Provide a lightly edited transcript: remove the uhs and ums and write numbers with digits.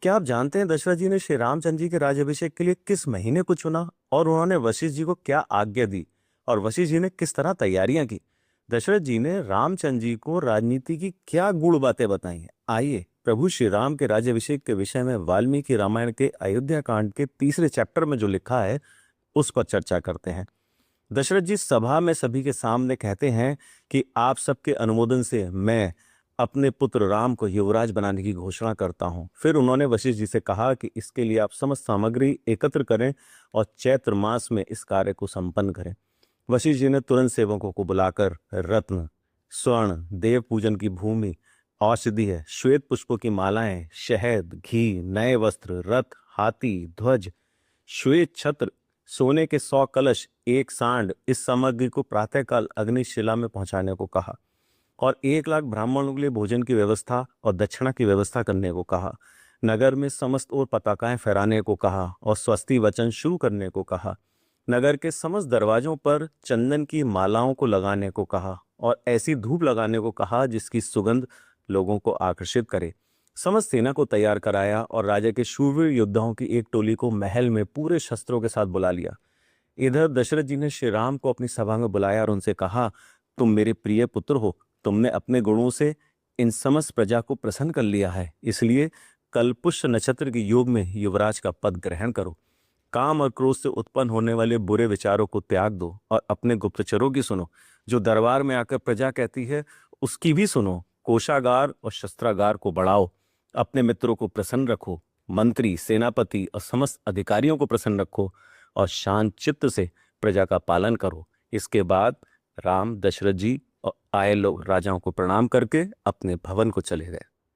क्या आप जानते हैं दशरथ जी ने श्री रामचंद्र जी के राज्याभिषेक के लिए किस महीने को चुना और उन्होंने वशिष्ठ जी को क्या आज्ञा दी और वशिष्ठ जी ने किस तरह तैयारियां की। दशरथ जी ने रामचंद्र जी को राजनीति की क्या गूढ़ बातें बताई हैं। आइए प्रभु श्री राम के राज्याभिषेक के विषय में वाल्मीकि रामायण के अयोध्या कांड के तीसरे चैप्टर में जो लिखा है उस पर चर्चा करते हैं। दशरथ जी सभा में सभी के सामने कहते हैं कि आप सबके अनुमोदन से मैं अपने पुत्र राम को युवराज बनाने की घोषणा करता हूं। फिर उन्होंने वशिष्ठ जी से कहा कि इसके लिए आप समस्त सामग्री एकत्र करें और चैत्र मास में इस कार्य को संपन्न करें। वशिष्ठ जी ने तुरंत सेवकों को बुलाकर रत्न, स्वर्ण, देव पूजन की भूमि, औषधि, श्वेत पुष्पों की मालाएं, शहद, घी, नए वस्त्र, रथ, हाथी, ध्वज, श्वेत छत्र, सोने के 100 कलश, एक सांड, इस सामग्री को प्रातःकाल अग्निशिला में पहुंचाने को कहा और 1 लाख ब्राह्मणों के लिए भोजन की व्यवस्था और दक्षिणा की व्यवस्था करने को कहा। नगर में समस्त ओर पताकाएं फहराने को कहा और स्वस्ति वचन शुरू करने को कहा। नगर के समस्त दरवाजों पर चंदन की मालाओं को लगाने को कहा और ऐसी धूप लगाने को कहा जिसकी सुगंध लोगों को आकर्षित करे। समस्त सेना को तैयार कराया और राजा के शूरवीर योद्धाओं की एक टोली को महल में पूरे शस्त्रों के साथ बुला लिया। इधर दशरथ जी ने श्री राम को अपनी सभा में बुलाया और उनसे कहा, तुम मेरे प्रिय पुत्र हो, तुमने अपने गुणों से इन समस्त प्रजा को प्रसन्न कर लिया है, इसलिए कल पुष्य नक्षत्र के योग में युवराज का पद ग्रहण करो। काम और क्रोध से उत्पन्न होने वाले बुरे विचारों को त्याग दो और अपने गुप्तचरों की सुनो। जो दरबार में आकर प्रजा कहती है उसकी भी सुनो। कोषागार और शस्त्रागार को बढ़ाओ। अपने मित्रों को प्रसन्न रखो। मंत्री, सेनापति और समस्त अधिकारियों को प्रसन्न रखो और शांत चित्त से प्रजा का पालन करो। इसके बाद राम दशरथ जी और आए लोग राजाओं को प्रणाम करके अपने भवन को चले गए।